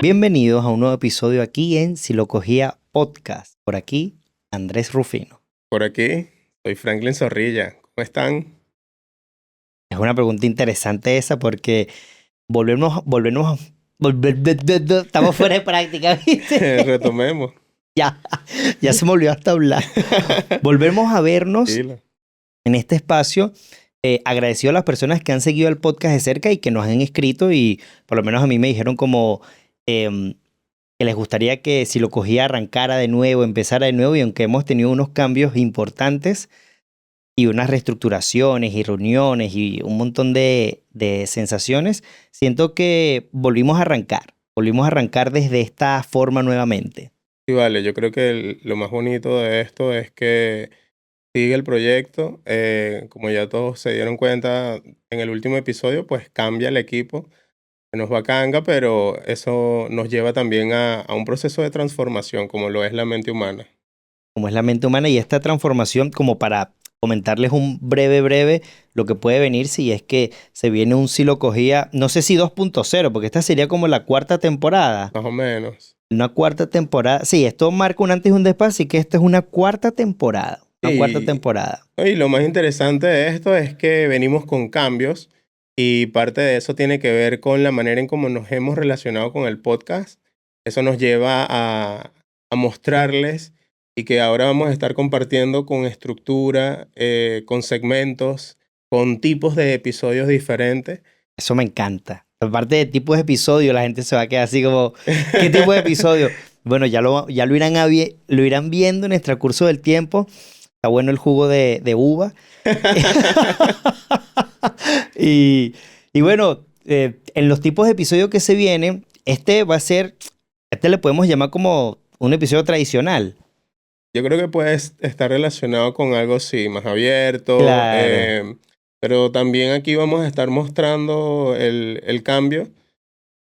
Bienvenidos a un nuevo episodio aquí en Silogogía Podcast. Por aquí, Andrés Rufino. Por aquí, soy Franklin Zorrilla. ¿Cómo están? Es una pregunta interesante esa porque estamos fuera de práctica, ¿viste? Retomemos. Ya, ya se me olvidó hasta hablar. Volvemos a vernos Tranquilo. en este espacio. Agradecido a las personas que han seguido el podcast de cerca y que nos han escrito y por lo menos a mí me dijeron como que les gustaría que si lo cogía arrancara de nuevo, empezara de nuevo y aunque hemos tenido unos cambios importantes y unas reestructuraciones y reuniones y un montón de sensaciones, siento que volvimos a arrancar desde esta forma nuevamente. Sí, vale, yo creo que lo más bonito de esto es que sigue el proyecto. Como ya todos se dieron cuenta en el último episodio, pues cambia el equipo. Nos va canga, pero eso nos lleva también a un proceso de transformación, como lo es la mente humana. Como es la mente humana y esta transformación como para comentarles un breve lo que puede venir si es que se viene un Silogogía, no sé si 2.0, porque esta sería como la cuarta temporada. Más o menos. Una cuarta temporada. Sí, esto marca un antes y un después, así que esta es una cuarta temporada. Una cuarta Y, temporada. y lo más interesante de esto es que venimos con cambios y parte de eso tiene que ver con la manera en cómo nos hemos relacionado con el podcast. Eso nos lleva a mostrarles y que ahora vamos a estar compartiendo con estructura, con segmentos, con tipos de episodios diferentes. Eso me encanta. Aparte de tipos de episodios, la gente se va a quedar así como, ¿qué tipo de episodio? Bueno, lo irán viendo en el transcurso del tiempo. Está bueno el jugo de uva. y, y bueno, en los tipos de episodios que se vienen, este le podemos llamar como un episodio tradicional. Yo creo que puede estar relacionado con algo así, más abierto, Claro. pero también aquí vamos a estar mostrando el cambio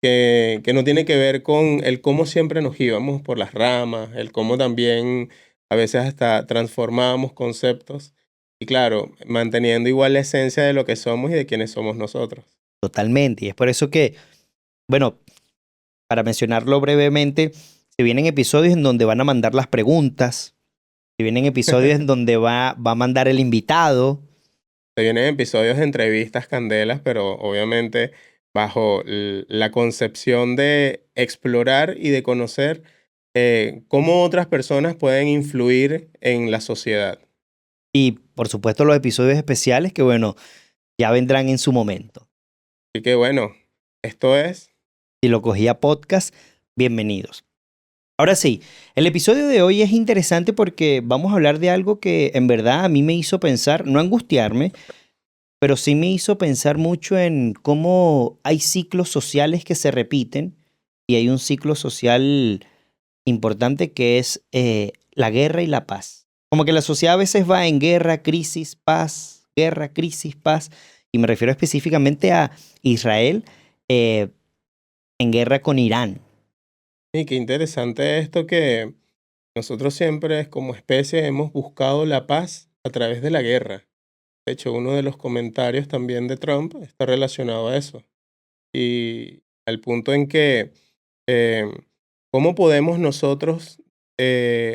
que no tiene que ver con el cómo siempre nos íbamos por las ramas, el cómo también a veces hasta transformábamos conceptos y claro, manteniendo igual la esencia de lo que somos y de quiénes somos nosotros. Totalmente. Y es por eso que, bueno, para mencionarlo brevemente, se vienen episodios en donde van a mandar las preguntas, se vienen episodios en donde va a mandar el invitado. Se vienen episodios de entrevistas candelas, pero obviamente bajo la concepción de explorar y de conocer cómo otras personas pueden influir en la sociedad. Y por supuesto los episodios especiales que, bueno, ya vendrán en su momento. Así que bueno, esto es... Si lo cogía podcast, bienvenidos. Ahora sí, el episodio de hoy es interesante porque vamos a hablar de algo que en verdad a mí me hizo pensar, no angustiarme, pero sí me hizo pensar mucho en cómo hay ciclos sociales que se repiten y hay un ciclo social importante que es la guerra y la paz. Como que la sociedad a veces va en guerra, crisis, paz, y me refiero específicamente a Israel eh, en guerra con Irán. Y qué interesante esto que nosotros siempre como especie hemos buscado la paz a través de la guerra. De hecho, uno de los comentarios también de Trump está relacionado a eso. Y al punto en que, eh, ¿cómo podemos nosotros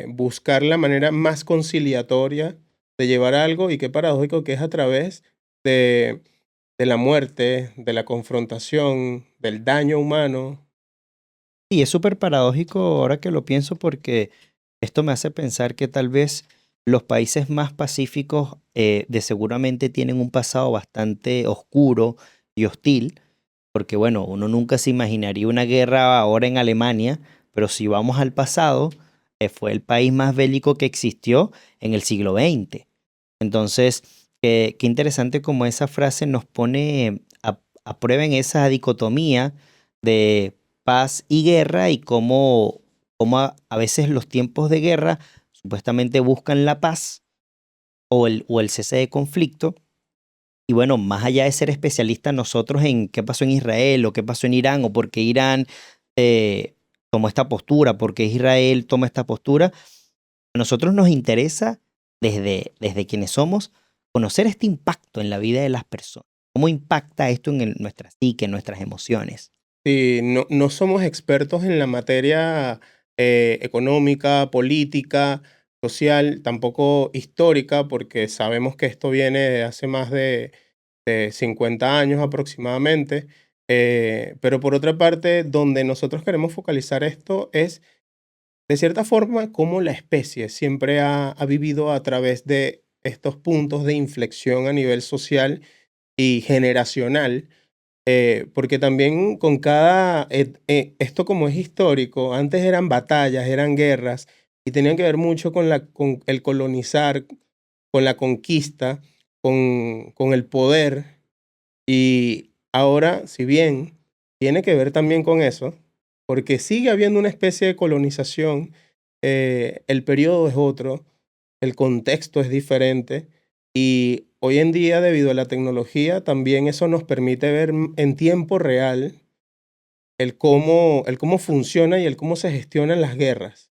buscar la manera más conciliatoria de llevar algo? Y qué paradójico que es a través de, de la muerte, de la confrontación, del daño humano. Y es súper paradójico ahora que lo pienso porque esto me hace pensar que tal vez los países más pacíficos de seguramente tienen un pasado bastante oscuro y hostil, porque bueno, uno nunca se imaginaría una guerra ahora en Alemania, pero si vamos al pasado, fue el país más bélico que existió en el siglo XX. Entonces, qué interesante como esa frase nos pone a prueba en esa dicotomía de paz y guerra y cómo a veces los tiempos de guerra supuestamente buscan la paz o el cese de conflicto. Y bueno, más allá de ser especialistas nosotros en qué pasó en Israel o qué pasó en Irán o por qué Irán tomó esta postura, por qué Israel toma esta postura, a nosotros nos interesa desde quienes somos conocer este impacto en la vida de las personas. ¿Cómo impacta esto en nuestra psique, en nuestras emociones? Sí, no somos expertos en la materia económica, política, social, tampoco histórica, porque sabemos que esto viene de hace más de 50 años aproximadamente. Pero por otra parte, donde nosotros queremos focalizar esto es, de cierta forma, cómo la especie siempre ha vivido a través de estos puntos de inflexión a nivel social y generacional, porque también con esto como es histórico, antes eran batallas, eran guerras, y tenían que ver mucho con el colonizar, con la conquista, con el poder, y ahora, si bien tiene que ver también con eso, porque sigue habiendo una especie de colonización, el periodo es otro, el contexto es diferente y hoy en día, debido a la tecnología, también eso nos permite ver en tiempo real el cómo funciona y el cómo se gestionan las guerras.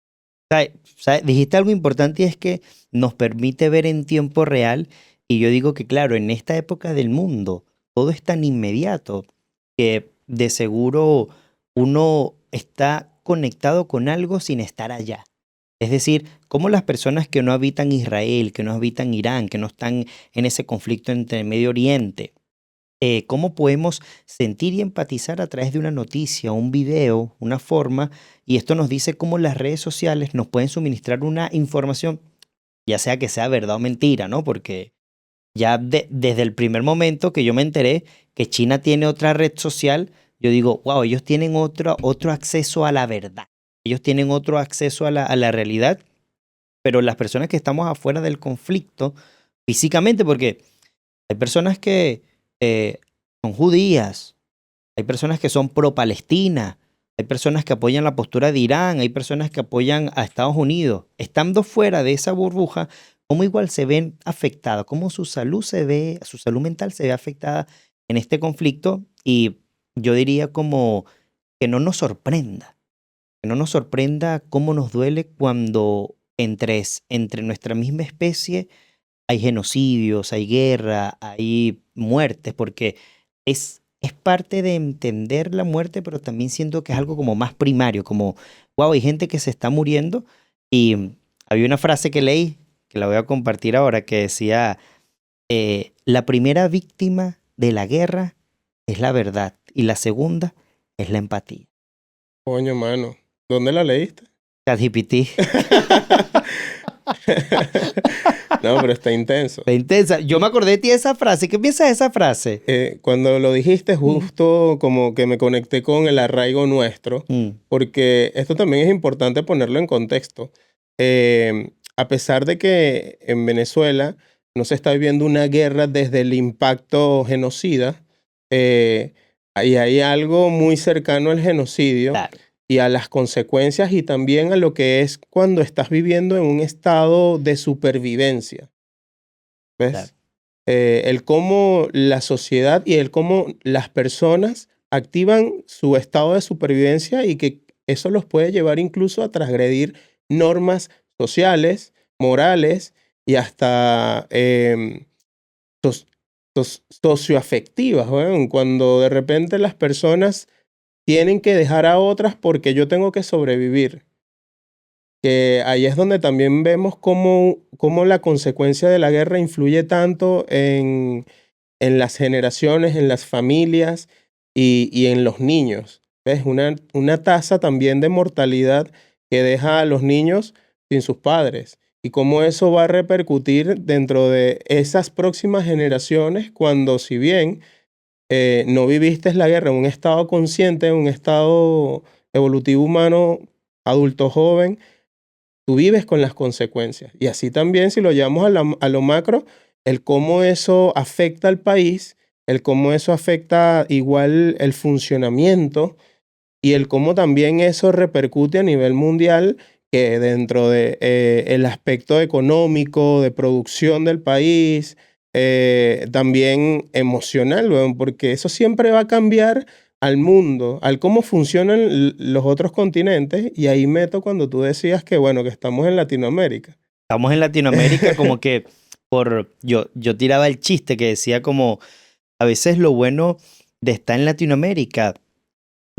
Dijiste algo importante y es que nos permite ver en tiempo real y yo digo que claro, en esta época del mundo todo es tan inmediato que de seguro uno está conectado con algo sin estar allá. Es decir, como las personas que no habitan Israel, que no habitan Irán, que no están en ese conflicto entre Medio Oriente, cómo podemos sentir y empatizar a través de una noticia, un video, una forma, y esto nos dice cómo las redes sociales nos pueden suministrar una información, ya sea que sea verdad o mentira, ¿no? Porque ya desde el primer momento que yo me enteré que China tiene otra red social, yo digo, wow, ellos tienen otro acceso a la verdad, ellos tienen otro acceso a la realidad, pero las personas que estamos afuera del conflicto, físicamente, porque hay personas que eh, son judías, hay personas que son pro-Palestina, hay personas que apoyan la postura de Irán, hay personas que apoyan a Estados Unidos. Estando fuera de esa burbuja, ¿cómo igual se ven afectadas? ¿Cómo su salud se ve, su salud mental se ve afectada en este conflicto? Y yo diría como que no nos sorprenda, que no nos sorprenda cómo nos duele cuando entre nuestra misma especie hay genocidios, hay guerra, hay muertes, porque es parte de entender la muerte, pero también siento que es algo como más primario, como, wow, hay gente que se está muriendo. Y había una frase que leí, que la voy a compartir ahora, que decía, la primera víctima de la guerra es la verdad y la segunda es la empatía. Coño, mano, ¿dónde la leíste? ChatGPT. No, pero está intenso. La intensa. Yo me acordé de ti de esa frase. ¿Qué piensas de esa frase? Cuando lo dijiste, Mm. justo como que me conecté con el arraigo nuestro, Mm. porque esto también es importante ponerlo en contexto. A pesar de que en Venezuela no se está viviendo una guerra desde el impacto genocida, ahí hay algo muy cercano al genocidio Claro, y a las consecuencias y también a lo que es cuando estás viviendo en un estado de supervivencia. claro. ¿Ves? El cómo la sociedad y el cómo las personas activan su estado de supervivencia y que eso los puede llevar incluso a transgredir normas sociales, morales y hasta soc- socioafectivas, weón. Cuando de repente las personas tienen que dejar a otras porque yo tengo que sobrevivir. Que ahí es donde también vemos cómo la consecuencia de la guerra influye tanto en las generaciones, en las familias y en los niños. ¿Ves? Una tasa también de mortalidad que deja a los niños sin sus padres. Y cómo eso va a repercutir dentro de esas próximas generaciones cuando, si bien no viviste la guerra en un estado consciente, en un estado evolutivo humano, adulto joven, tú vives con las consecuencias. Y así también, si lo llevamos a lo macro, el cómo eso afecta al país, el cómo eso afecta igual el funcionamiento y el cómo también eso repercute a nivel mundial, que dentro de el aspecto económico, de producción del país, también emocional, weón, porque eso siempre va a cambiar al mundo, al cómo funcionan los otros continentes, y ahí meto cuando tú decías que, bueno, que estamos en Latinoamérica. Estamos en Latinoamérica como que yo tiraba el chiste que decía como a veces lo bueno de estar en Latinoamérica,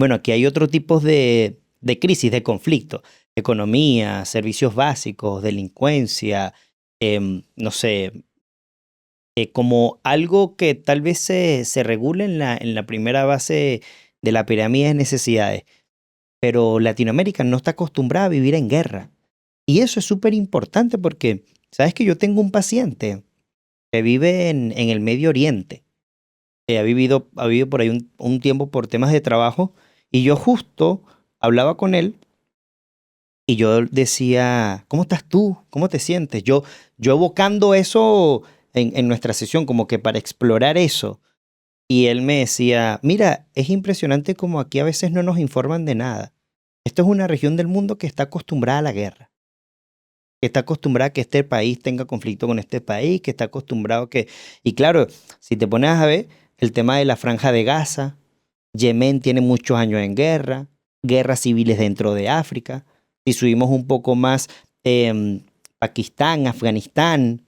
Bueno, aquí hay otro tipo de crisis, de conflicto. Economía, servicios básicos, delincuencia, no sé, como algo que tal vez se regule en la primera base de la pirámide de necesidades. Pero Latinoamérica no está acostumbrada a vivir en guerra. Y eso es súper importante porque, ¿sabes que yo tengo un paciente que vive en el Medio Oriente? Ha vivido por ahí un tiempo por temas de trabajo y yo justo hablaba con él y yo decía, ¿cómo estás tú? ¿Cómo te sientes? Yo evocando eso en nuestra sesión como que para explorar eso. Y él me decía, mira, es impresionante como aquí a veces no nos informan de nada. Esto es una región del mundo que está acostumbrada a la guerra, que está acostumbrada a que este país tenga conflicto con este país, que está acostumbrado a que... Y claro, si te pones a ver el tema de la Franja de Gaza, Yemen tiene muchos años en guerra, guerras civiles dentro de África. Si subimos un poco más, em, Pakistán, Afganistán,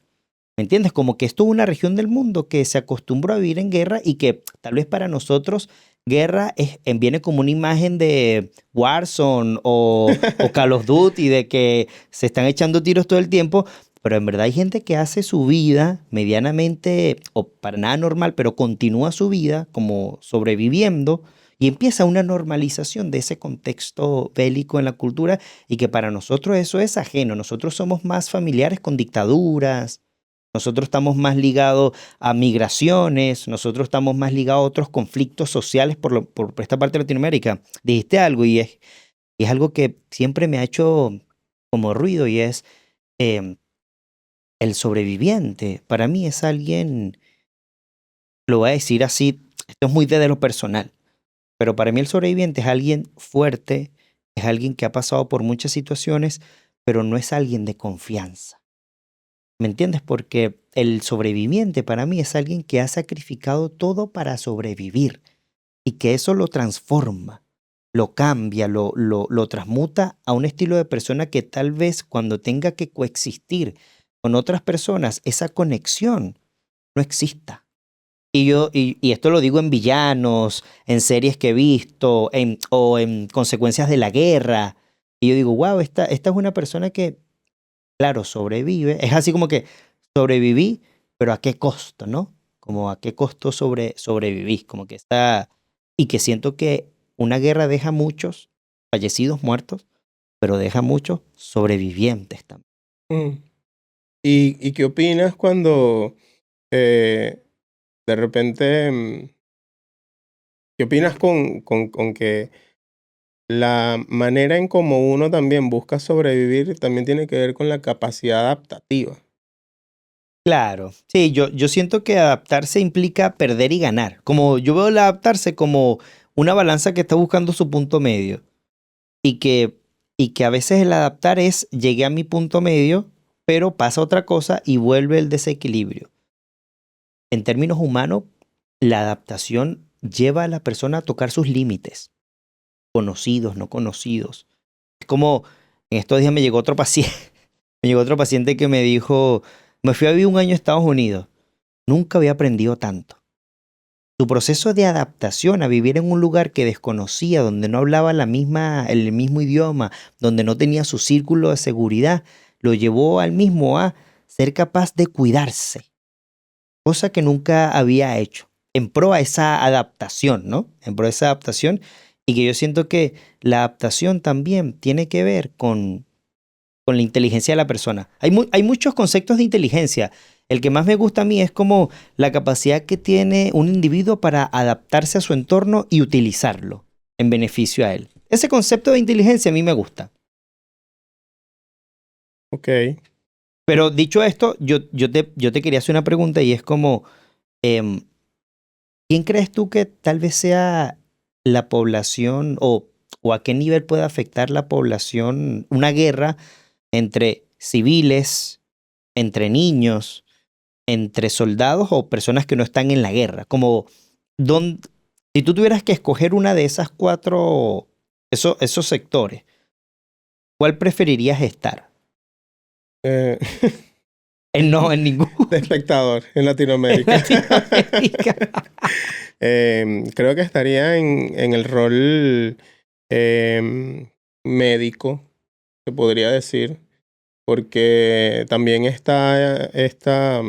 ¿me entiendes? Como que esto es una región del mundo que se acostumbró a vivir en guerra y que tal vez para nosotros guerra viene como una imagen de Warzone o Call of Duty, de que se están echando tiros todo el tiempo, pero en verdad hay gente que hace su vida medianamente o para nada normal, pero continúa su vida como sobreviviendo y empieza una normalización de ese contexto bélico en la cultura y que para nosotros eso es ajeno. Nosotros somos más familiares con dictaduras. Nosotros estamos más ligados a migraciones, nosotros estamos más ligados a otros conflictos sociales por esta parte de Latinoamérica. Dijiste algo y es algo que siempre me ha hecho como ruido y es em, el sobreviviente. Para mí es alguien, lo voy a decir así, esto es muy de lo personal, pero para mí el sobreviviente es alguien fuerte, es alguien que ha pasado por muchas situaciones, pero no es alguien de confianza. ¿Me entiendes? Porque el sobreviviente para mí es alguien que ha sacrificado todo para sobrevivir y que eso lo transforma, lo cambia, lo transmuta a un estilo de persona que tal vez cuando tenga que coexistir con otras personas, esa conexión no exista. Y esto lo digo en villanos, en series que he visto, o en consecuencias de la guerra. Y yo digo, wow, esta es una persona que claro, sobrevive. Es así como que sobreviví, pero ¿a qué costo, no? Como a qué costo sobreviví. Como que está... Y que siento que una guerra deja muchos fallecidos, muertos, pero deja muchos sobrevivientes también. Mm. ¿Y qué opinas cuando eh, de repente, qué opinas con que la manera en cómo uno también busca sobrevivir también tiene que ver con la capacidad adaptativa? Claro, sí, yo siento que adaptarse implica perder y ganar. Como yo veo el adaptarse como una balanza que está buscando su punto medio. Y que, y que a veces el adaptar es, llegué a mi punto medio, pero pasa otra cosa y vuelve el desequilibrio. En términos humanos, la adaptación lleva a la persona a tocar sus límites, conocidos, no conocidos. Es como, en estos días me llegó otro paciente, me llegó otro paciente que me dijo, me fui a vivir un año a Estados Unidos, nunca había aprendido tanto. Su proceso de adaptación a vivir en un lugar que desconocía, donde no hablaba el mismo idioma, donde no tenía su círculo de seguridad, lo llevó al mismo a ser capaz de cuidarse, cosa que nunca había hecho, en pro a esa adaptación, ¿no? En pro a esa adaptación y que yo siento que la adaptación también tiene que ver con la inteligencia de la persona. Hay muchos conceptos de inteligencia. El que más me gusta a mí es como la capacidad que tiene un individuo para adaptarse a su entorno y utilizarlo en beneficio a él. Ese concepto de inteligencia a mí me gusta. Ok. Pero dicho esto, yo te quería hacer una pregunta y es como, em, ¿quién crees tú que tal vez sea la población o a qué nivel puede afectar la población una guerra entre civiles, entre niños, entre soldados o personas que no están en la guerra? Como, don- si tú tuvieras que escoger una de esas cuatro, esos sectores, ¿cuál preferirías estar? Eh, No, en ninguno. de espectador en En Latinoamérica. Latinoamérica. Creo que estaría en el rol médico, se podría decir, porque también está esta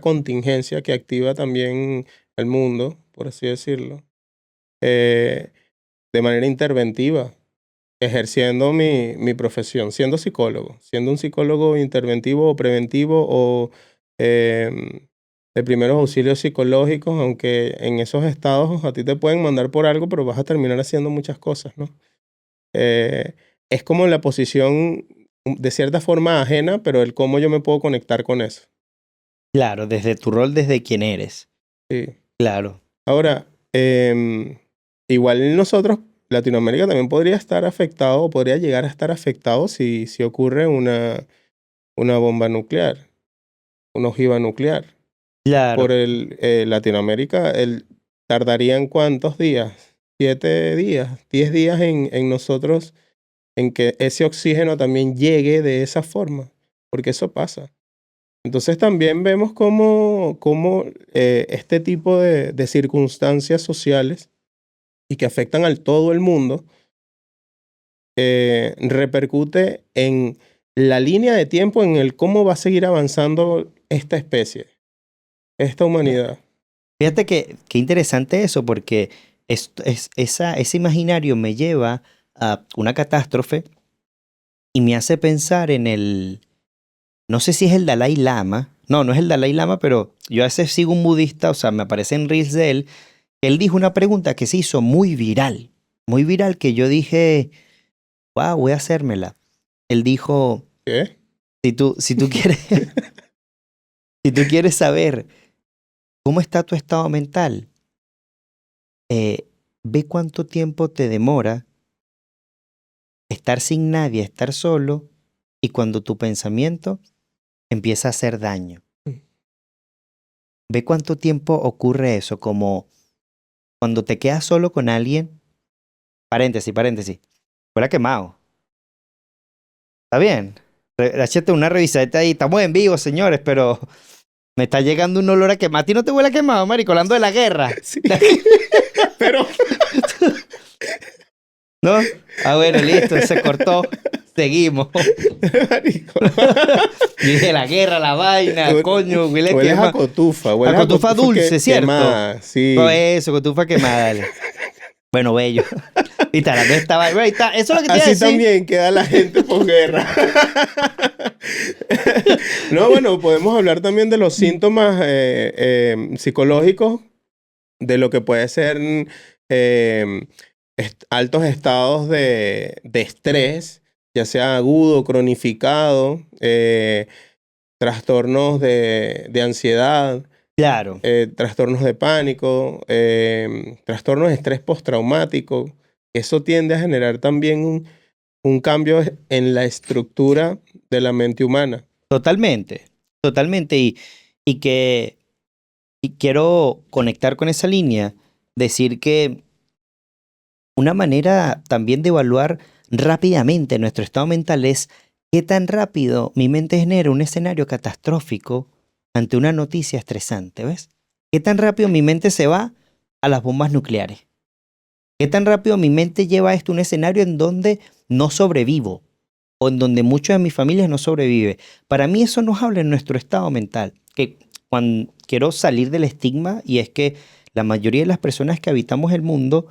contingencia que activa también el mundo, por así decirlo, eh, de manera interventiva, ejerciendo mi profesión, siendo un psicólogo interventivo o preventivo o em, de primeros auxilios psicológicos, aunque en esos estados a ti te pueden mandar por algo, pero vas a terminar haciendo muchas cosas, ¿no? Eh, es como la posición de cierta forma ajena, pero el cómo yo me puedo conectar con eso. Claro, desde tu rol, desde quién eres. Sí. Claro. Ahora, igual nosotros, Latinoamérica también podría estar afectado, o podría llegar a estar afectado si ocurre una bomba nuclear, una ojiva nuclear. Por Claro. Latinoamérica, tardarían ¿cuántos días? 7 días, 10 días en nosotros, en que ese oxígeno también llegue de esa forma, porque eso pasa. Entonces también vemos cómo este tipo de circunstancias sociales y que afectan al todo el mundo repercute en la línea de tiempo en el cómo va a seguir avanzando esta especie, esta humanidad. Fíjate que qué interesante eso, porque ese imaginario me lleva a una catástrofe y me hace pensar en no sé si es el Dalai Lama, no, no es el Dalai Lama, pero yo a veces sigo un budista, o sea, me aparecen reels de él, que él dijo una pregunta que se hizo muy viral, que yo dije, wow, voy a hacérmela. Él dijo, ¿Qué? si tú quieres, si tú quieres saber cómo está tu estado mental, ve cuánto tiempo te demora estar sin nadie, estar solo, y cuando tu pensamiento empieza a hacer daño. Ve cuánto tiempo ocurre eso, como cuando te quedas solo con alguien, paréntesis, fuera quemado. ¿Está bien? Échate una revisadita ahí. Estamos en vivo, señores, pero me está llegando un olor a quemado. ¿A ti no te huele a quemado, marico? Hablando de la guerra. Sí. Pero ¿No? Ah, bueno, listo, se cortó. Seguimos. marico, Yo dije la guerra, la vaina, coño, huele a hueles a quema. cotufa, A hueles a cotufa cotufa dulce, ¿cierto? quemada, No, sí. eso, cotufa quemada, dale. Bueno, bello. Y talando esta vaina. Ahí está. Eso es lo que te iba a Así decir. también queda la gente posguerra. No, bueno, podemos hablar también de los síntomas psicológicos, de lo que puede ser eh, altos estados de estrés, ya sea agudo, cronificado, trastornos de ansiedad, Claro, trastornos de pánico, trastornos de estrés postraumático. Eso tiende a generar también un cambio en la estructura de la mente humana. totalmente. Totalmente. Y quiero conectar con esa línea, decir que una manera también de evaluar rápidamente nuestro estado mental es qué tan rápido mi mente genera un escenario catastrófico ante una noticia estresante, ¿ves? ¿Qué tan rápido mi mente se va a las bombas nucleares? ¿Qué tan rápido mi mente lleva esto a un escenario en donde no sobrevivo o en donde mucha de mi familia no sobrevive? Para mí eso nos habla en nuestro estado mental, que cuando quiero salir del estigma y es que la mayoría de las personas que habitamos el mundo,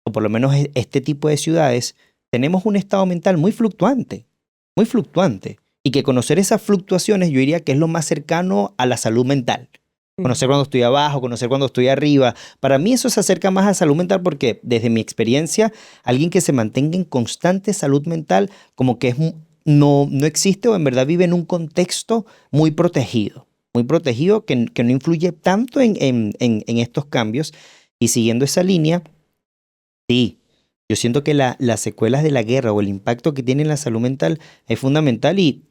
o por lo menos este tipo de ciudades, tenemos un estado mental muy fluctuante, y que conocer esas fluctuaciones yo diría que es lo más cercano a la salud mental. Conocer cuando estoy abajo, conocer cuando estoy arriba. Para mí eso se acerca más a salud mental porque desde mi experiencia, alguien que se mantenga en constante salud mental como que no existe o en verdad vive en un contexto muy protegido que no influye tanto en estos cambios. Y siguiendo esa línea, sí, yo siento que las secuelas de la guerra o el impacto que tiene en la salud mental es fundamental y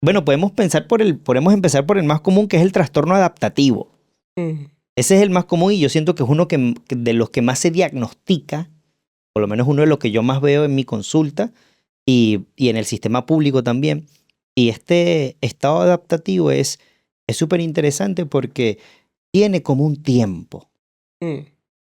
bueno, podemos empezar por el más común, que es el trastorno adaptativo. Mm. Ese es el más común y yo siento que es uno de los que más se diagnostica, por lo menos uno de los que yo más veo en mi consulta y en el sistema público también. Y este estado adaptativo es súper interesante porque tiene como un tiempo. Mm,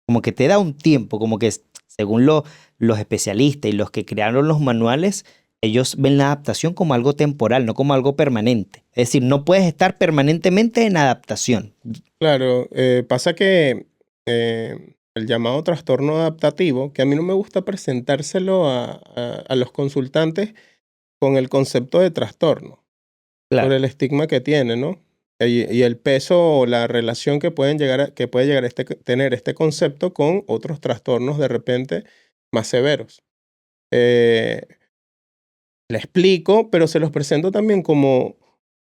Como que te da un tiempo, como que según los especialistas y los que crearon los manuales, ellos ven la adaptación como algo temporal, no como algo permanente. Es decir, no puedes estar permanentemente en adaptación. claro, pasa que el llamado trastorno adaptativo, que a mí no me gusta presentárselo a los consultantes con el concepto de trastorno, por Claro. el estigma que tiene, ¿no? Y el peso o la relación que que puede llegar a tener este concepto con otros trastornos de repente más severos. Eh, Le explico, pero se los presento también como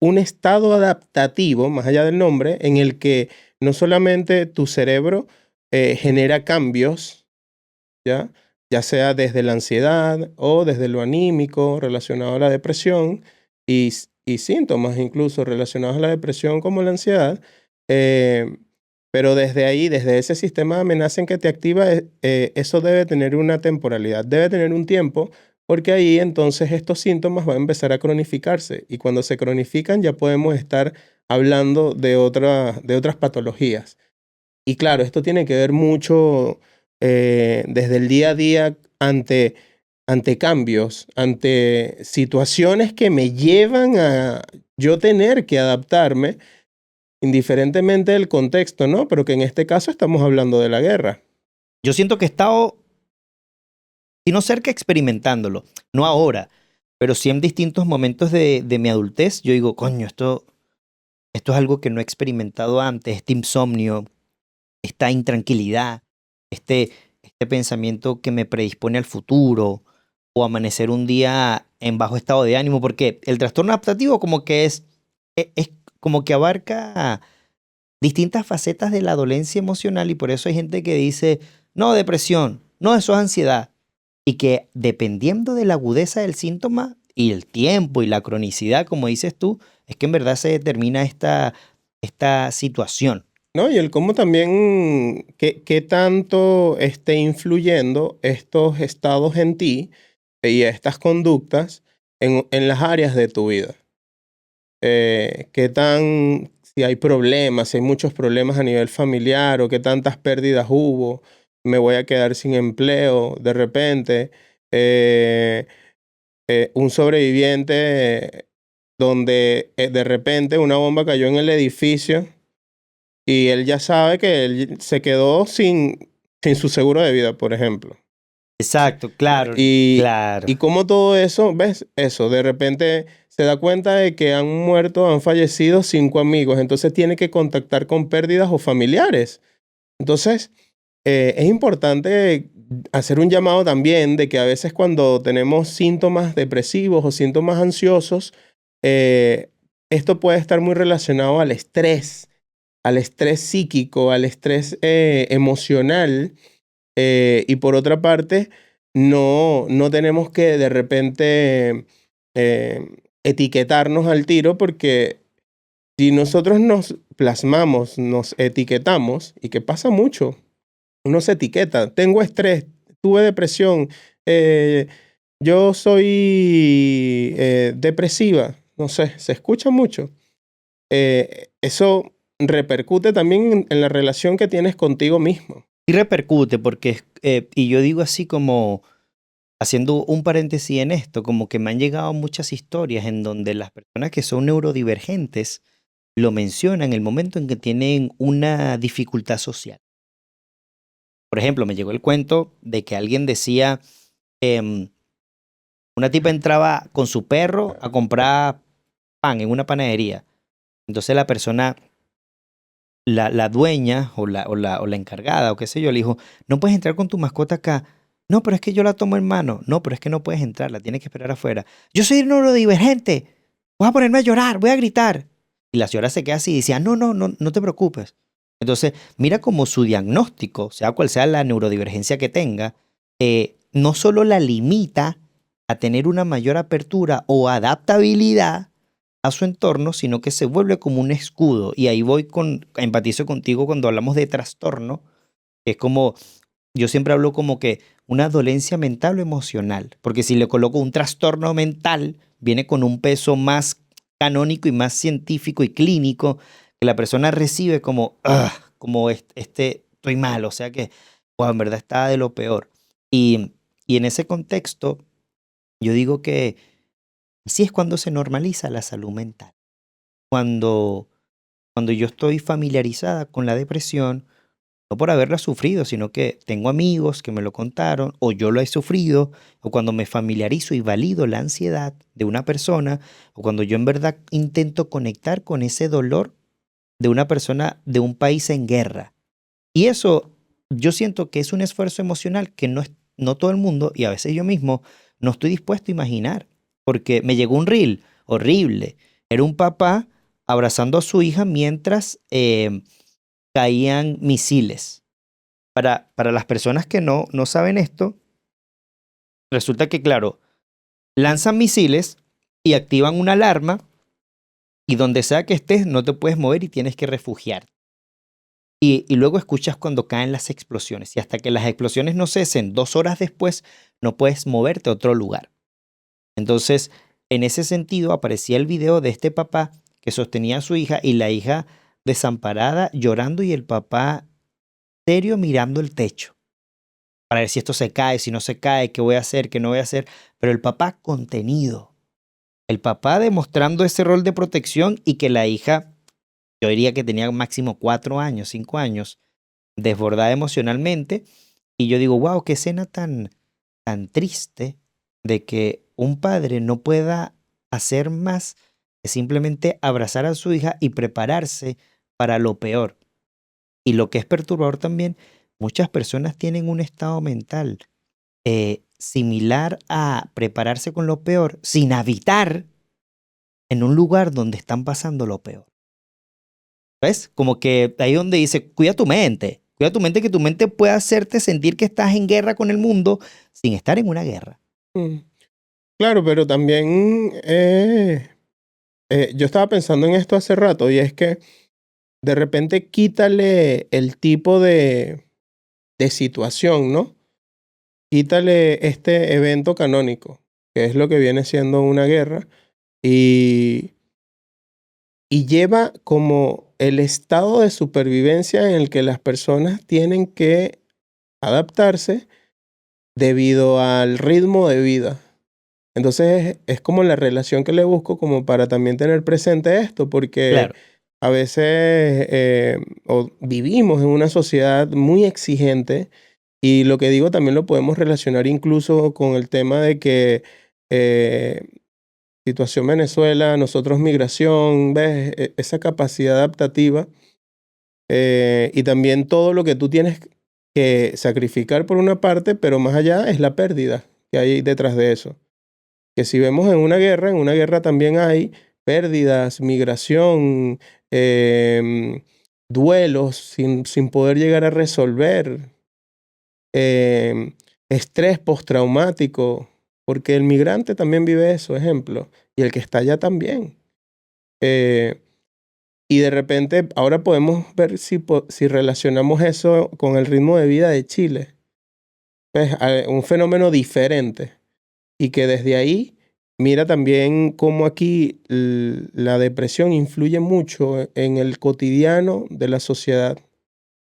un estado adaptativo, más allá del nombre, en el que no solamente tu cerebro genera cambios, ¿ya? Ya sea desde la ansiedad o desde lo anímico relacionado a la depresión y síntomas incluso relacionados a la depresión como la ansiedad, eh, pero desde ahí, desde ese sistema de amenaza en que te activa, eso debe tener una temporalidad, debe tener un tiempo, porque ahí entonces estos síntomas van a empezar a cronificarse y cuando se cronifican ya podemos estar hablando de otras patologías. Y claro, esto tiene que ver mucho desde el día a día ante cambios, ante situaciones que me llevan a yo tener que adaptarme, indiferentemente del contexto, ¿no? Pero que en este caso estamos hablando de la guerra. Yo siento que he estado, si no cerca, experimentándolo. No ahora, pero sí en distintos momentos de mi adultez. Yo digo, coño, esto es algo que no he experimentado antes. Este insomnio, esta intranquilidad, este, este pensamiento que me predispone al futuro o amanecer un día en bajo estado de ánimo, porque el trastorno adaptativo como que es como que abarca distintas facetas de la dolencia emocional y por eso hay gente que dice, no, depresión, no, eso es ansiedad. Y que dependiendo de la agudeza del síntoma y el tiempo y la cronicidad, como dices tú, es que en verdad se determina esta situación. ¿No? Y el cómo también, qué tanto esté influyendo estos estados en ti y estas conductas en las áreas de tu vida. Qué tan, si hay problemas, si hay muchos problemas a nivel familiar o qué tantas pérdidas hubo, me voy a quedar sin empleo de repente. Eh, un sobreviviente donde de repente una bomba cayó en el edificio y él ya sabe que él se quedó sin su seguro de vida, por ejemplo. Exacto, claro, Y, claro. y como todo eso, ¿ves? Eso, de repente se da cuenta de que han muerto, han fallecido 5 amigos, entonces tiene que contactar con pérdidas o familiares. Entonces, es importante hacer un llamado también de que a veces cuando tenemos síntomas depresivos o síntomas ansiosos, eh, esto puede estar muy relacionado al estrés psíquico, al estrés emocional y por otra parte, no tenemos que de repente etiquetarnos al tiro porque si nosotros nos plasmamos, nos etiquetamos, y que pasa mucho, uno se etiqueta, tengo estrés, tuve depresión, eh, yo soy depresiva, no sé, se escucha mucho. Eso repercute también en la relación que tienes contigo mismo. Y repercute porque, y yo digo así como, haciendo un paréntesis en esto, como que me han llegado muchas historias en donde las personas que son neurodivergentes lo mencionan en el momento en que tienen una dificultad social. Por ejemplo, me llegó el cuento de que alguien decía, em, una tipa entraba con su perro a comprar pan en una panadería. Entonces la persona, la dueña o la encargada o qué sé yo, le dijo, no puedes entrar con tu mascota acá. No, pero es que yo la tomo en mano. No, pero es que no puedes entrar, la tienes que esperar afuera. Yo soy neurodivergente. Voy a ponerme a llorar, voy a gritar. Y la señora se queda así y decía, no, no, no, no te preocupes. Entonces, mira como su diagnóstico, sea cual sea la neurodivergencia que tenga, no solo la limita a tener una mayor apertura o adaptabilidad a su entorno, sino que se vuelve como un escudo. Y ahí empatizo contigo cuando hablamos de trastorno, que es como, yo siempre hablo como que una dolencia mental o emocional, porque si le coloco un trastorno mental, viene con un peso más canónico y más científico y clínico, que la persona recibe como, como este estoy mal, o sea que, wow, en verdad estaba de lo peor. Y, y en ese contexto, yo digo que así es cuando se normaliza la salud mental. Cuando, cuando yo estoy familiarizada con la depresión, no por haberla sufrido, sino que tengo amigos que me lo contaron, o yo lo he sufrido, o cuando me familiarizo y valido la ansiedad de una persona, o cuando yo en verdad intento conectar con ese dolor de una persona de un país en guerra. Y eso yo siento que es un esfuerzo emocional que no todo el mundo, y a veces yo mismo, no estoy dispuesto a imaginar. Porque me llegó un reel horrible. Era un papá abrazando a su hija mientras caían misiles. Para las personas que no saben esto, resulta que, claro, lanzan misiles y activan una alarma y donde sea que estés no te puedes mover y tienes que refugiarte. Y luego escuchas cuando caen las explosiones y hasta que las explosiones no cesen 2 horas después no puedes moverte a otro lugar. Entonces, en ese sentido aparecía el video de este papá que sostenía a su hija y la hija desamparada llorando y el papá serio mirando el techo para ver si esto se cae, si no se cae, qué voy a hacer, qué no voy a hacer, pero el papá contenido, el papá demostrando ese rol de protección y que la hija, yo diría que tenía máximo 4 años, 5 años, desbordada emocionalmente. Y yo digo, wow, qué escena tan triste de que un padre no pueda hacer más que simplemente abrazar a su hija y prepararse para lo peor. Y lo que es perturbador también, muchas personas tienen un estado mental similar a prepararse con lo peor sin habitar en un lugar donde están pasando lo peor. ¿Ves? Como que ahí donde dice, cuida tu mente, que tu mente puede hacerte sentir que estás en guerra con el mundo sin estar en una guerra. Mm. Claro, pero también yo estaba pensando en esto hace rato y es que de repente quítale el tipo de situación, ¿no? Quítale este evento canónico, que es lo que viene siendo una guerra, y, y lleva como el estado de supervivencia en el que las personas tienen que adaptarse debido al ritmo de vida. Entonces es como la relación que le busco como para también tener presente esto, porque Claro, a veces vivimos en una sociedad muy exigente y lo que digo también lo podemos relacionar incluso con el tema de que eh, situación Venezuela, nosotros migración, ¿ves? Esa capacidad adaptativa y también todo lo que tú tienes que sacrificar por una parte, pero más allá es la pérdida que hay detrás de eso. Que si vemos en una guerra también hay pérdidas, migración, duelos sin poder llegar a resolver, estrés postraumático, porque el migrante también vive eso, ejemplo, y el que está allá también. Eh, y de repente ahora podemos ver si relacionamos eso con el ritmo de vida de Chile. Pues, un fenómeno diferente y que desde ahí mira también cómo aquí la depresión influye mucho en el cotidiano de la sociedad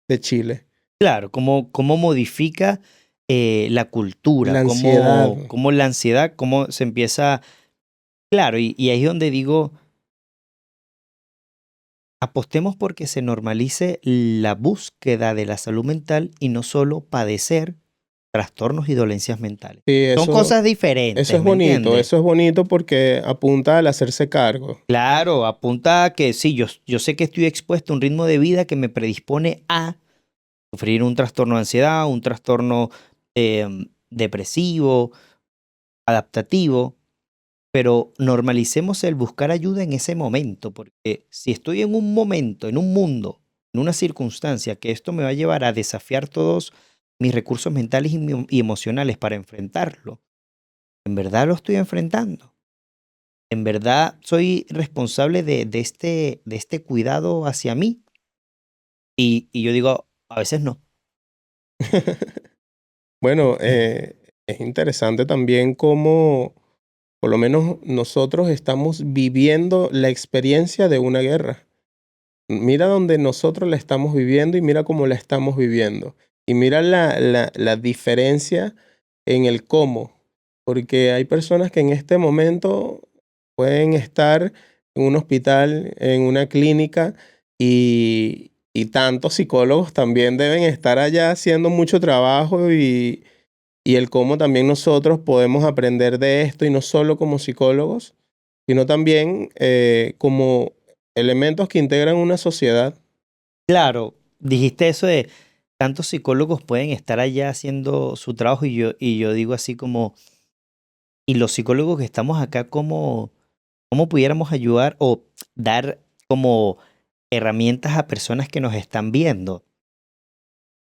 de Chile. claro, cómo modifica la cultura, La ansiedad. cómo la ansiedad, cómo se empieza. Claro, y ahí es donde digo, apostemos porque se normalice la búsqueda de la salud mental y no solo padecer trastornos y dolencias mentales. Sí, Son cosas diferentes, ¿me entiendes? eso es bonito porque apunta al hacerse cargo. Claro, apunta a que sí, yo sé que estoy expuesto a un ritmo de vida que me predispone a sufrir un trastorno de ansiedad, un trastorno depresivo, adaptativo, pero normalicemos el buscar ayuda en ese momento, porque si estoy en un momento, en un mundo, en una circunstancia que esto me va a llevar a desafiar todos mis recursos mentales y emocionales para enfrentarlo, en verdad lo estoy enfrentando. En verdad soy responsable de este cuidado hacia mí. Y yo digo, a veces no. Bueno, es interesante también cómo, por lo menos nosotros estamos viviendo la experiencia de una guerra. Mira donde nosotros la estamos viviendo y mira cómo la estamos viviendo. Y mira la diferencia en el cómo. Porque hay personas que en este momento pueden estar en un hospital, en una clínica, y tantos psicólogos también deben estar allá haciendo mucho trabajo y el cómo también nosotros podemos aprender de esto, y no solo como psicólogos, sino también como elementos que integran una sociedad. Claro, dijiste eso de tantos psicólogos pueden estar allá haciendo su trabajo y yo digo así como, y los psicólogos que estamos acá, ¿cómo pudiéramos ayudar o dar como herramientas a personas que nos están viendo?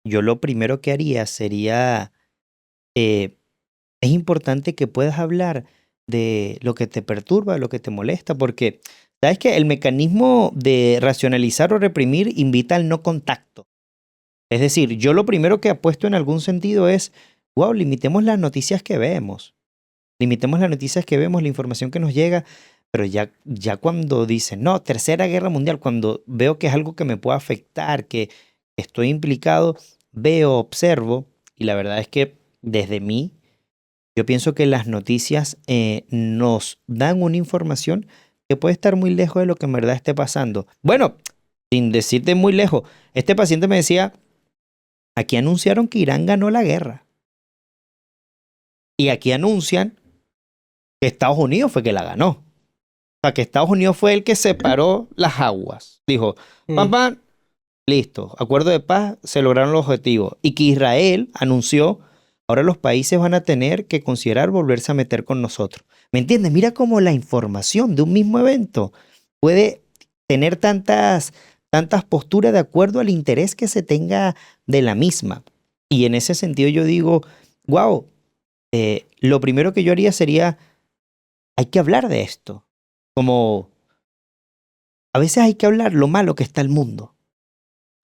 Yo lo primero que haría sería, eh, es importante que puedas hablar de lo que te perturba, lo que te molesta, porque sabes que el mecanismo de racionalizar o reprimir invita al no contacto. Es decir, yo lo primero que apuesto en algún sentido es, wow, limitemos las noticias que vemos. Limitemos las noticias que vemos, la información que nos llega, pero ya cuando dicen, no, Tercera Guerra Mundial, cuando veo que es algo que me puede afectar, que estoy implicado, veo, observo, y la verdad es que desde mí, yo pienso que las noticias nos dan una información que puede estar muy lejos de lo que en verdad esté pasando. Bueno, sin decirte muy lejos, este paciente me decía, aquí anunciaron que Irán ganó la guerra, y aquí anuncian que Estados Unidos fue que la ganó. O sea, que Estados Unidos fue el que separó las aguas. Dijo, pam, Mm. pam, listo, acuerdo de paz, se lograron los objetivos. Y que Israel anunció, ahora los países van a tener que considerar volverse a meter con nosotros. ¿Me entiendes? Mira cómo la información de un mismo evento puede tener tantas posturas de acuerdo al interés que se tenga de la misma. Y en ese sentido yo digo, wow, lo primero que yo haría sería, hay que hablar de esto. Como a veces hay que hablar lo malo que está el mundo.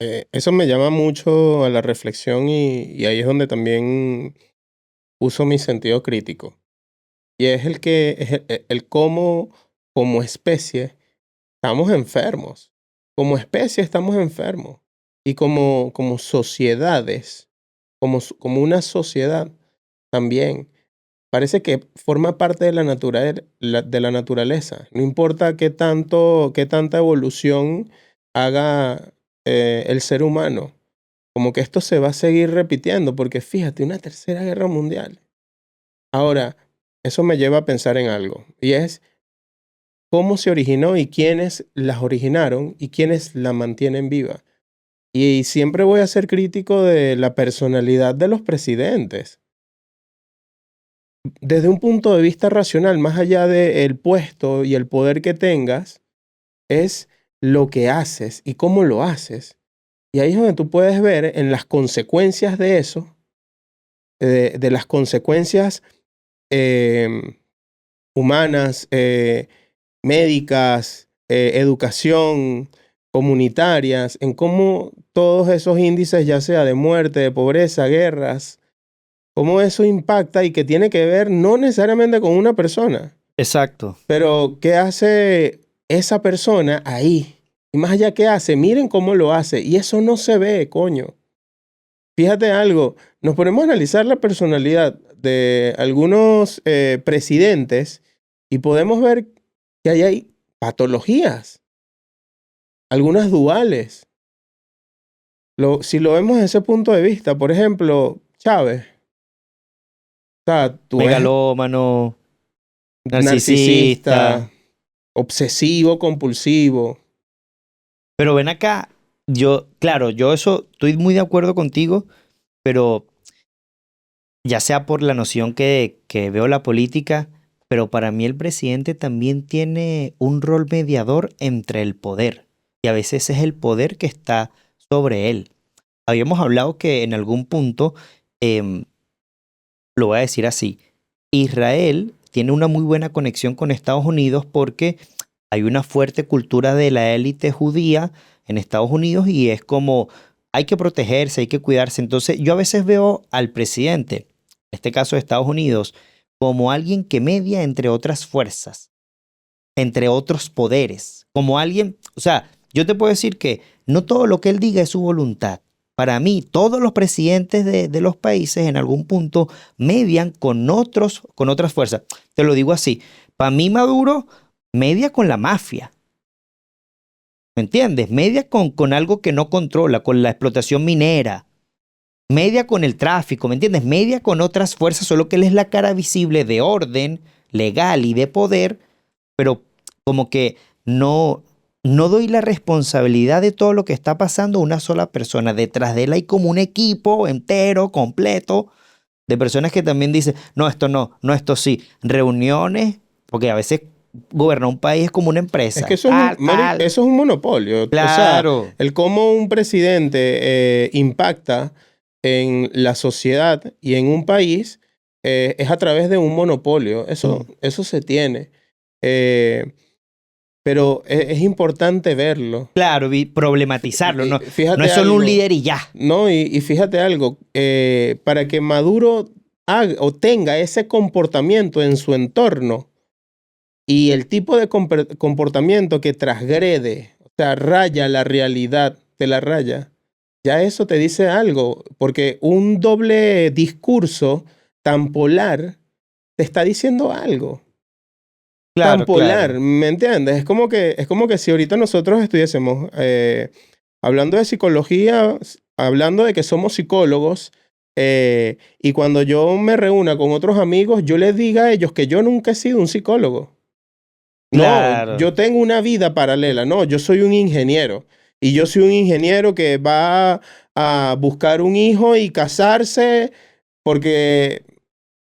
Eso me llama mucho a la reflexión, y ahí es donde también uso mi sentido crítico. Y es el cómo como especie estamos enfermos. Como especie estamos enfermos. Y como sociedades, como una sociedad también. Parece que forma parte de de la naturaleza. No importa qué tanta evolución haga el ser humano. Como que esto se va a seguir repitiendo, porque fíjate, una tercera guerra mundial. Ahora, eso me lleva a pensar en algo, y es cómo se originó y quiénes las originaron y quiénes la mantienen viva. Y siempre voy a ser crítico de la personalidad de los presidentes. Desde un punto de vista racional, más allá del puesto y el poder que tengas, es lo que haces y cómo lo haces. Y ahí es donde tú puedes ver en las consecuencias de eso, de las consecuencias em, humanas, médicas, educación, comunitarias, en cómo todos esos índices, ya sea de muerte, de pobreza, guerras, cómo eso impacta, y que tiene que ver no necesariamente con una persona, Exacto. pero qué hace esa persona ahí. Y más allá qué hace, miren cómo lo hace. Y eso no se ve, coño. Fíjate algo, nos ponemos a analizar la personalidad de algunos presidentes y podemos ver que ahí hay patologías, algunas duales. Si lo vemos desde ese punto de vista, por ejemplo, Chávez, o sea, tú ves Megalómano, narcisista. narcisista, obsesivo, compulsivo. Pero ven acá, claro, yo eso estoy muy de acuerdo contigo, pero ya sea por la noción que veo la política, pero para mí el presidente también tiene un rol mediador entre el poder, y a veces es el poder que está sobre él. Habíamos hablado que en algún punto, em, lo voy a decir así, Israel tiene una muy buena conexión con Estados Unidos porque hay una fuerte cultura de la élite judía en Estados Unidos y es como hay que protegerse, hay que cuidarse. Entonces yo a veces veo al presidente, en este caso de Estados Unidos, como alguien que media entre otras fuerzas, entre otros poderes, como alguien, o sea, yo te puedo decir que no todo lo que él diga es su voluntad. Para mí, todos los presidentes de los países en algún punto median con otras fuerzas. Te lo digo así. Para mí, Maduro media con la mafia. ¿Me entiendes? Media con algo que no controla, con la explotación minera. Media con el tráfico, ¿me entiendes? Media con otras fuerzas, solo que él es la cara visible de orden legal y de poder, pero como que no doy la responsabilidad de todo lo que está pasando a una sola persona. Detrás de él hay como un equipo entero, completo, de personas que también dicen, no, esto no, no, esto sí. Reuniones, porque a veces gobernar un país es como una Es que empresa, eso es tal, tal. eso es un monopolio. O sea, Claro, el cómo un presidente impacta en la sociedad y en un país es a través de un monopolio. mm, Eso se tiene. Eh, pero es importante verlo. claro, problematizarlo, no, no Fíjate es solo un algo, líder y ya. ¿no? Y fíjate algo, para que Maduro haga o tenga ese comportamiento en su entorno y el tipo de comportamiento que transgrede, o sea, raya la realidad de la raya, ya eso te dice algo, porque un doble discurso tan polar te está diciendo algo. Tan Claro, polar, claro. ¿me entiendes? Es como que si ahorita nosotros estuviésemos hablando de psicología, hablando de que somos psicólogos, y cuando yo me reúna con otros amigos, yo les diga a ellos que yo nunca he sido un psicólogo. No, Claro. yo tengo una vida paralela. No, yo soy un ingeniero. Y yo soy un ingeniero que va a buscar un hijo y casarse porque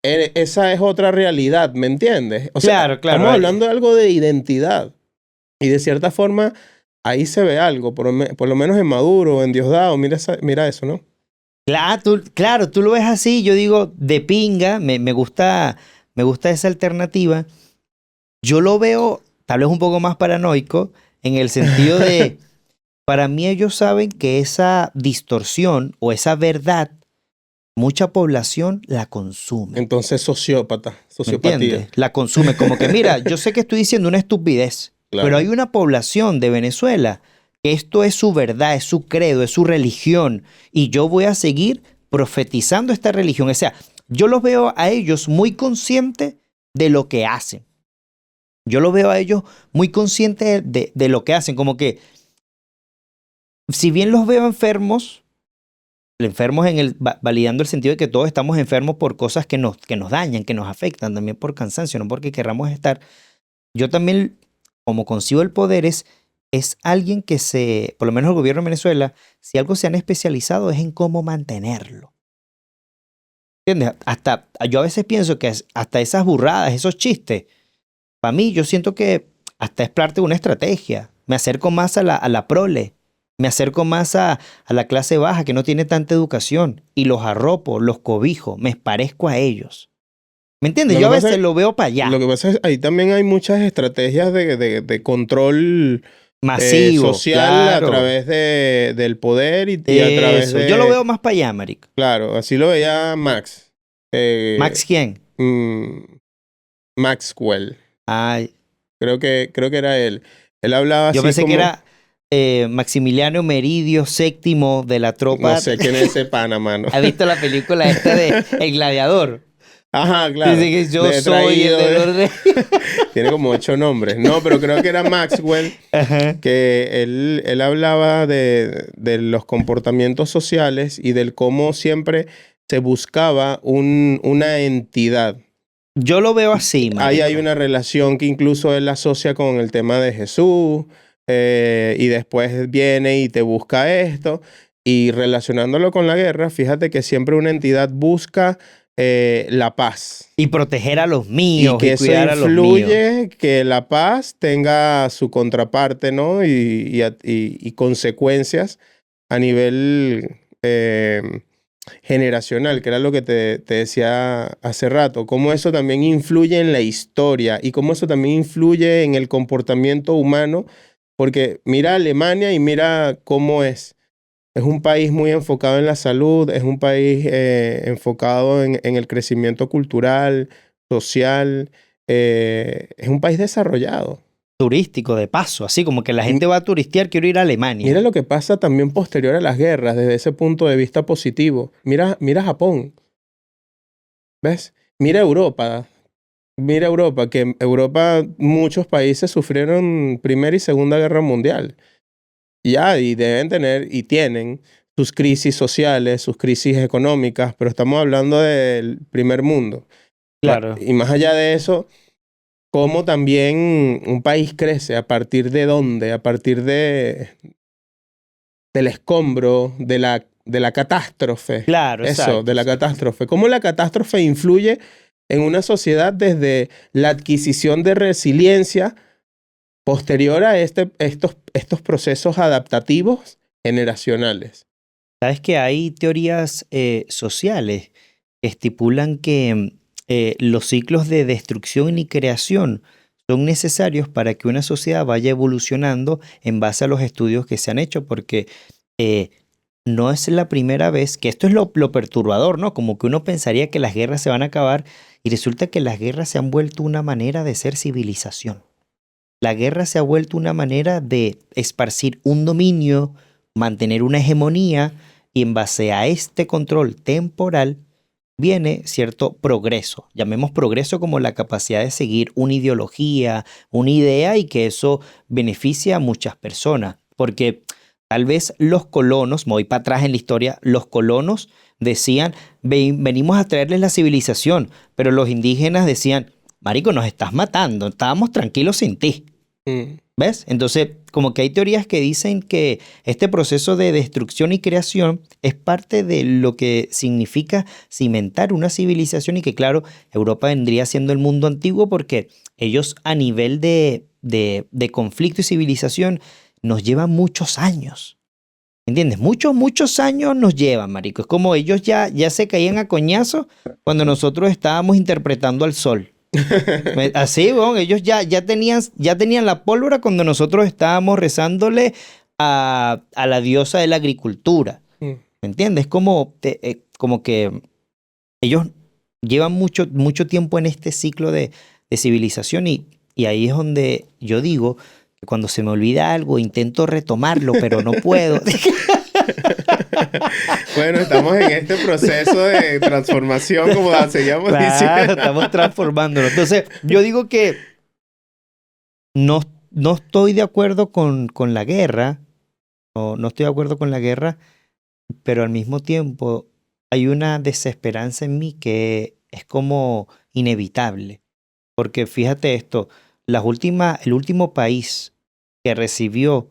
esa es otra realidad, ¿me entiendes? O sea, Claro, claro. estamos hablando de algo de identidad. Y de cierta forma, ahí se ve algo, por lo menos en Maduro, en Diosdado, mira, mira eso, ¿no? Claro, tú lo ves así, yo digo, de pinga, me gusta esa alternativa. Yo lo veo tal vez un poco más paranoico en el sentido de, para mí ellos saben que esa distorsión o esa verdad, mucha población la consume. Entonces, sociópata, ¿Me sociopatía, entiendes? La consume. Como que, mira, yo sé que estoy diciendo una estupidez, pero hay claro. una población de Venezuela que esto es su verdad, es su credo, es su religión, y yo voy a seguir profetizando esta religión. O sea, yo los veo a ellos muy conscientes de lo que hacen. Yo los veo a ellos muy conscientes de lo que hacen. Como que, si bien los veo enfermos validando el sentido de que todos estamos enfermos por cosas que nos dañan, que nos afectan, también por cansancio, no porque querramos estar. Yo también, como concibo el poder, es alguien que por lo menos el gobierno de Venezuela, si algo se han especializado es en cómo mantenerlo. ¿Entiendes? Yo a veces pienso que hasta esas burradas, esos chistes, para mí yo siento que hasta es parte de una estrategia. Me acerco más a la prole, me acerco más a la clase baja que no tiene tanta educación y los arropo, los cobijo, me parezco a ellos. ¿Me entiendes? Lo Yo que a pasa veces es, lo veo para lo allá, que pasa es, ahí también hay muchas estrategias de control masivo, social a claro. través del poder y a través Eso, yo lo de, veo más para allá, marico. claro, así lo veía Max, ¿Max eh, quién? mm, Maxwell, Ay, creo que era él. Él hablaba yo así pensé que como, era Maximiliano Meridio VII de la no tropa. sé quién es ese pana, mano. ¿Has visto la película esta de El Gladiador? Ajá, Dice claro, que yo de soy el traído del de... orden. Tiene como 8 nombres. No, pero creo que era Maxwell, Ajá. que él hablaba de los comportamientos sociales y del cómo siempre se buscaba una entidad. Yo lo veo así, Ahí hay marico. una relación que incluso él asocia con el tema de Jesús, y después viene y te busca esto. Y relacionándolo con la guerra, fíjate que siempre una entidad busca la paz. Y proteger a los Y míos y que eso cuidar a los míos. influye que la paz tenga su contraparte, ¿no? Y consecuencias a nivel generacional, que era lo que te decía hace rato. Cómo eso también influye en la historia y cómo eso también influye en el comportamiento humano. Porque mira Alemania y mira cómo es. Es un país muy enfocado en la salud, es un país enfocado en el crecimiento cultural, social, es un país desarrollado. turístico de paso, así como que la M- gente va a turistear, quiero ir a Mira Alemania. lo que pasa también posterior a las guerras, desde ese punto de vista positivo. Mira Japón, ¿ves? Mira Europa. Mira Europa, que en Europa muchos países sufrieron Primera y Segunda Guerra Mundial. Y deben tener, y tienen sus crisis sociales, sus crisis económicas, pero estamos hablando del primer mundo. Claro, Y más allá de eso, cómo también un país crece, a partir de dónde, a partir del escombro, de la catástrofe. claro, Eso, exacto, de la exacto. catástrofe. Cómo la catástrofe influye en una sociedad desde la adquisición de resiliencia posterior a estos procesos adaptativos generacionales. Sabes que hay teorías sociales que estipulan que los ciclos de destrucción y creación son necesarios para que una sociedad vaya evolucionando en base a los estudios que se han hecho, porque eh, no es la primera vez que esto es lo perturbador, ¿no? Como que uno pensaría que las guerras se van a acabar y resulta que las guerras se han vuelto una manera de ser civilización. La guerra se ha vuelto una manera de esparcir un dominio, mantener una hegemonía y en base a este control temporal viene cierto progreso. Llamemos progreso como la capacidad de seguir una ideología, una idea y que eso beneficie a muchas personas. Porque tal vez los colonos, me voy para atrás en la historia, los colonos decían, venimos a traerles la civilización, pero los indígenas decían, marico, nos estás matando, estábamos tranquilos sin ti. Mm. ¿Ves? Entonces, como que hay teorías que dicen que este proceso de destrucción y creación es parte de lo que significa cimentar una civilización y que, claro, Europa vendría siendo el mundo antiguo porque ellos a nivel de conflicto y civilización nos llevan muchos años. ¿Entiendes? Muchos, muchos años nos llevan, marico. Es como ellos ya se caían a coñazo cuando nosotros estábamos interpretando al sol. Así, bueno, ellos ya tenían la pólvora cuando nosotros estábamos rezándole a la diosa de la agricultura. Mm. ¿Me entiendes? Como que ellos llevan mucho, mucho tiempo en este ciclo de civilización y ahí es donde yo digo que cuando se me olvida algo intento retomarlo, pero no puedo. Bueno, estamos en este proceso de transformación, como seguíamos Claro, diciendo. estamos transformándonos. Entonces, yo digo que no, no estoy de acuerdo con la guerra, no estoy de acuerdo con la guerra, pero al mismo tiempo hay una desesperanza en mí que es como inevitable. Porque fíjate esto, el último país que recibió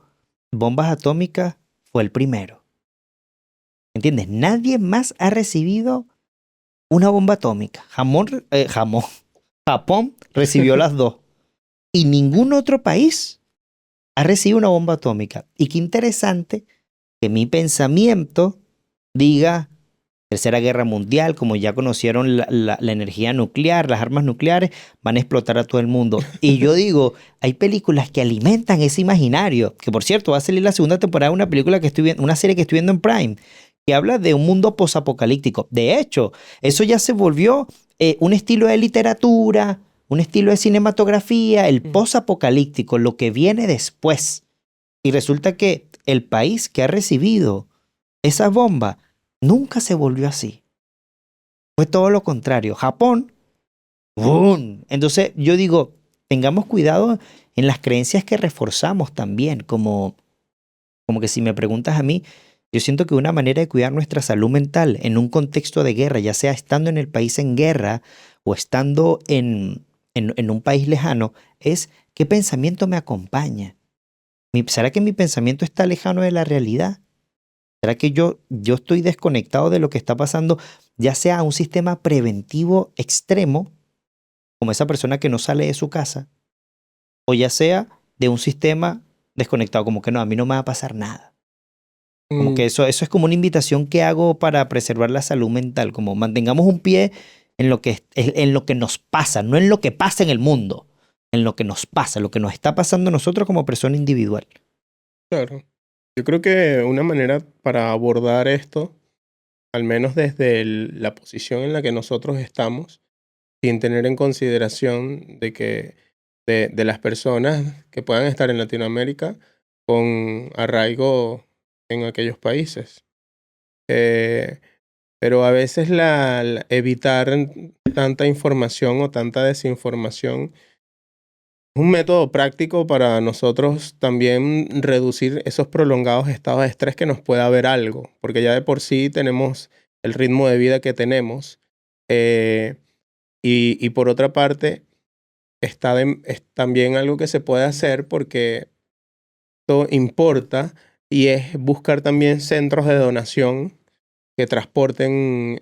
bombas atómicas fue el primero. ¿Entiendes? Nadie más ha recibido una bomba atómica. Japón recibió las dos. Y ningún otro país ha recibido una bomba atómica. Y qué interesante que mi pensamiento diga Tercera Guerra Mundial, como ya conocieron la energía nuclear, las armas nucleares, van a explotar a todo el mundo. Y yo digo, hay películas que alimentan ese imaginario, que por cierto va a salir la segunda temporada de una película que estoy viendo, una serie que estoy viendo en Prime, que habla de un mundo posapocalíptico. De hecho, eso ya se volvió un estilo de literatura, un estilo de cinematografía, el Mm. posapocalíptico, lo que viene después. Y resulta que el país que ha recibido esa bomba nunca se volvió así. Fue todo lo contrario. Japón, ¡bum! Entonces yo digo, tengamos cuidado en las creencias que reforzamos también, como que si me preguntas a mí, yo siento que una manera de cuidar nuestra salud mental en un contexto de guerra, ya sea estando en el país en guerra o estando en un país lejano, es qué pensamiento me acompaña. ¿Será que mi pensamiento está lejano de la realidad? ¿Será que yo estoy desconectado de lo que está pasando, ya sea a un sistema preventivo extremo, como esa persona que no sale de su casa, o ya sea de un sistema desconectado, como que no, a mí no me va a pasar nada? Como que Mm. eso es como una invitación que hago para preservar la salud mental, como mantengamos un pie en lo que nos pasa, no en lo que pasa en el mundo, en lo que nos pasa, lo que nos está pasando a nosotros como persona individual. Claro. Yo creo que una manera para abordar esto, al menos desde la posición en la que nosotros estamos, sin tener en consideración de que de las personas que puedan estar en Latinoamérica con arraigo en aquellos países. Eh, pero a veces evitar tanta información o tanta desinformación es un método práctico para nosotros también reducir esos prolongados estados de estrés que nos pueda haber algo, porque ya de por sí tenemos el ritmo de vida que tenemos. eh, y por otra parte, es también algo que se puede hacer porque esto importa y es buscar también centros de donación que transporten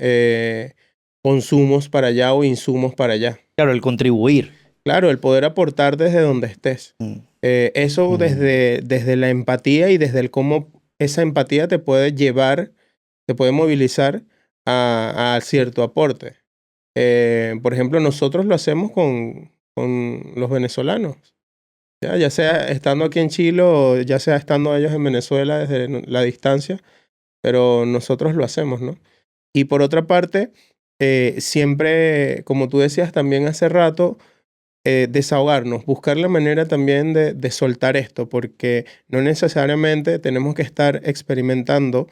consumos para allá o insumos para allá. Claro, el contribuir. Claro, el poder aportar desde donde estés. Mm, Eso mm. desde la empatía y desde el cómo esa empatía te puede llevar, te puede movilizar a cierto aporte. Por ejemplo, nosotros lo hacemos con los venezolanos. Ya sea estando aquí en Chile o ya sea estando ellos en Venezuela desde la distancia, pero nosotros lo hacemos, ¿no? Y por otra parte, siempre, como tú decías también hace rato, desahogarnos, buscar la manera también de soltar esto, porque no necesariamente tenemos que estar experimentando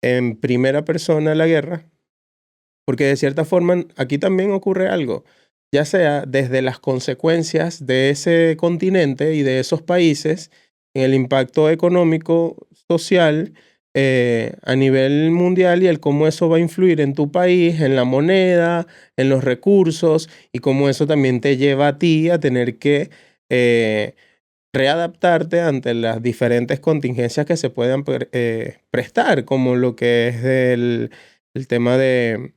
en primera persona la guerra, porque de cierta forma aquí también ocurre algo, ya sea desde las consecuencias de ese continente y de esos países, en el impacto económico, social, a nivel mundial y el cómo eso va a influir en tu país, en la moneda, en los recursos y cómo eso también te lleva a ti a tener que eh, readaptarte ante las diferentes contingencias que se puedan prestar, como lo que es el tema de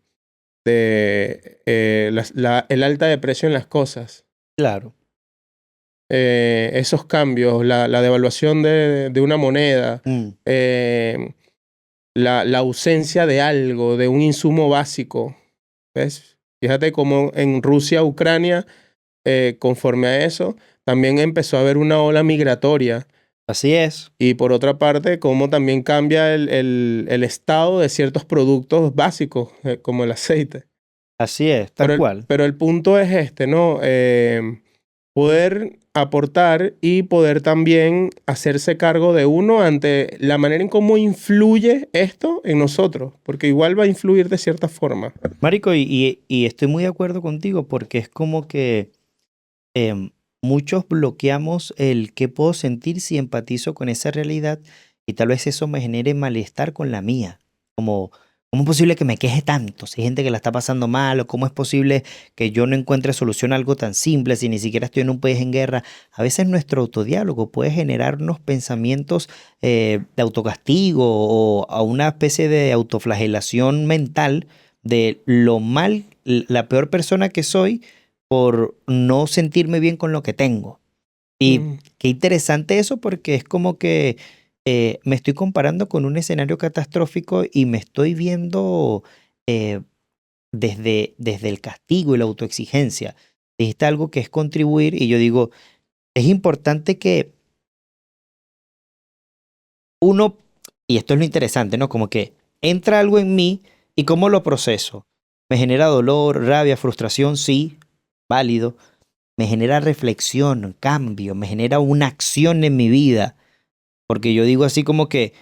el alta de precio en las cosas. Claro. Esos cambios, la devaluación de una moneda, Mm. eh, la ausencia de algo, de un insumo básico. ¿Ves? Fíjate cómo en Rusia, Ucrania, conforme a eso, también empezó a haber una ola migratoria. Así es. Y por otra parte, cómo también cambia el estado de ciertos productos básicos, como el aceite. Así es, tal cual. Pero el punto es este, ¿no? Poder aportar y poder también hacerse cargo de uno ante la manera en cómo influye esto en nosotros, porque igual va a influir de cierta forma. Marico, y estoy muy de acuerdo contigo porque es como que em, muchos bloqueamos el qué puedo sentir si empatizo con esa realidad y tal vez eso me genere malestar con la mía. Como, ¿cómo es posible que me queje tanto si hay gente que la está pasando mal? ¿O cómo es posible que yo no encuentre solución a algo tan simple si ni siquiera estoy en un país en guerra? A veces nuestro autodiálogo puede generarnos pensamientos de autocastigo o a una especie de autoflagelación mental de lo mal, la peor persona que soy por no sentirme bien con lo que tengo. Y Mm, qué interesante eso porque es como que me estoy comparando con un escenario catastrófico y me estoy viendo eh, desde el castigo y la autoexigencia. Dijiste algo que es contribuir y yo digo, es importante que uno, y esto es lo interesante, ¿no? Como que entra algo en mí y cómo lo proceso. Me genera dolor, rabia, frustración, sí, válido. Me genera reflexión, cambio, me genera una acción en mi vida. Porque yo digo así como que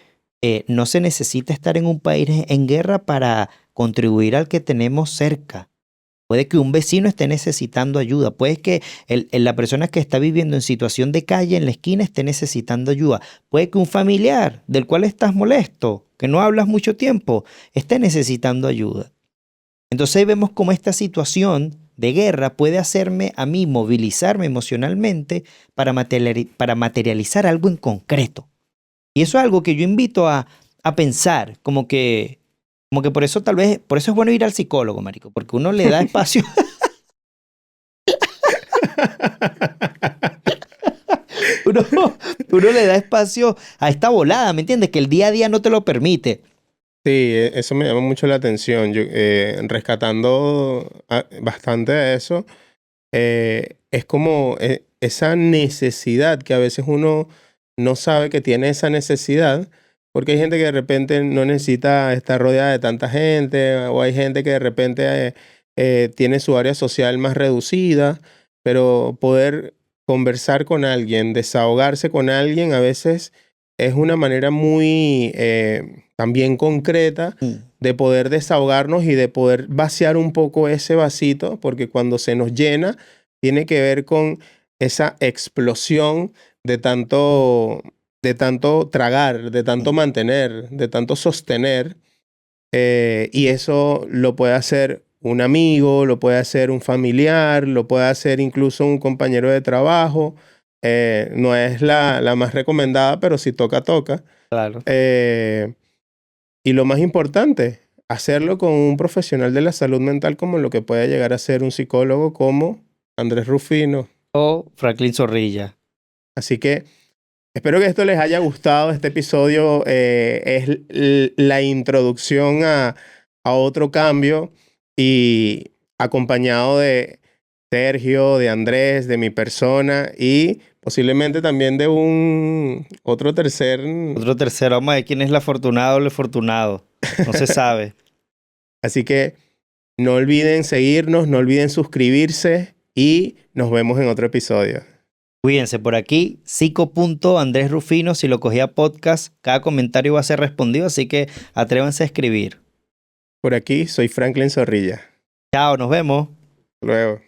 no se necesita estar en un país en guerra para contribuir al que tenemos cerca. Puede que un vecino esté necesitando ayuda. Puede que la persona que está viviendo en situación de calle en la esquina esté necesitando ayuda. Puede que un familiar del cual estás molesto, que no hablas mucho tiempo, esté necesitando ayuda. Entonces ahí vemos cómo esta situación de guerra puede hacerme a mí movilizarme emocionalmente para materializar algo en concreto. Y eso es algo que yo invito a pensar, como que por eso tal vez, por eso es bueno ir al psicólogo, marico, porque uno le da espacio, uno, uno le da espacio a esta volada, ¿me entiendes? Que el día a día no te lo permite. Sí, eso me llama mucho la atención. Yo, rescatando bastante de eso, es como esa necesidad que a veces uno no sabe que tiene esa necesidad, porque hay gente que de repente no necesita estar rodeada de tanta gente, o hay gente que de repente tiene su área social más reducida, pero poder conversar con alguien, desahogarse con alguien, a veces es una manera muy también concreta de poder desahogarnos y de poder vaciar un poco ese vasito, porque cuando se nos llena, tiene que ver con esa explosión de tanto tragar, de tanto mantener, de tanto sostener. Y eso lo puede hacer un amigo, lo puede hacer un familiar, lo puede hacer incluso un compañero de trabajo. No es la más recomendada, pero si toca, toca. Claro. Y lo más importante, hacerlo con un profesional de la salud mental como lo que puede llegar a ser un psicólogo como Andrés Rufino. O Franklin Zorrilla. Así que espero que esto les haya gustado. Este episodio es la introducción a otro cambio y acompañado de Sergio, de Andrés, de mi persona y posiblemente también de otro tercer. Otro tercero. Vamos a ver quién es el afortunado o el afortunado. No se sabe. Así que no olviden seguirnos, no olviden suscribirse y nos vemos en otro episodio. Cuídense por aquí, Andrés Rufino, si lo cogía podcast, cada comentario va a ser respondido, así que atrévanse a escribir. Por aquí soy Franklin Zorrilla. Chao, nos vemos. Luego.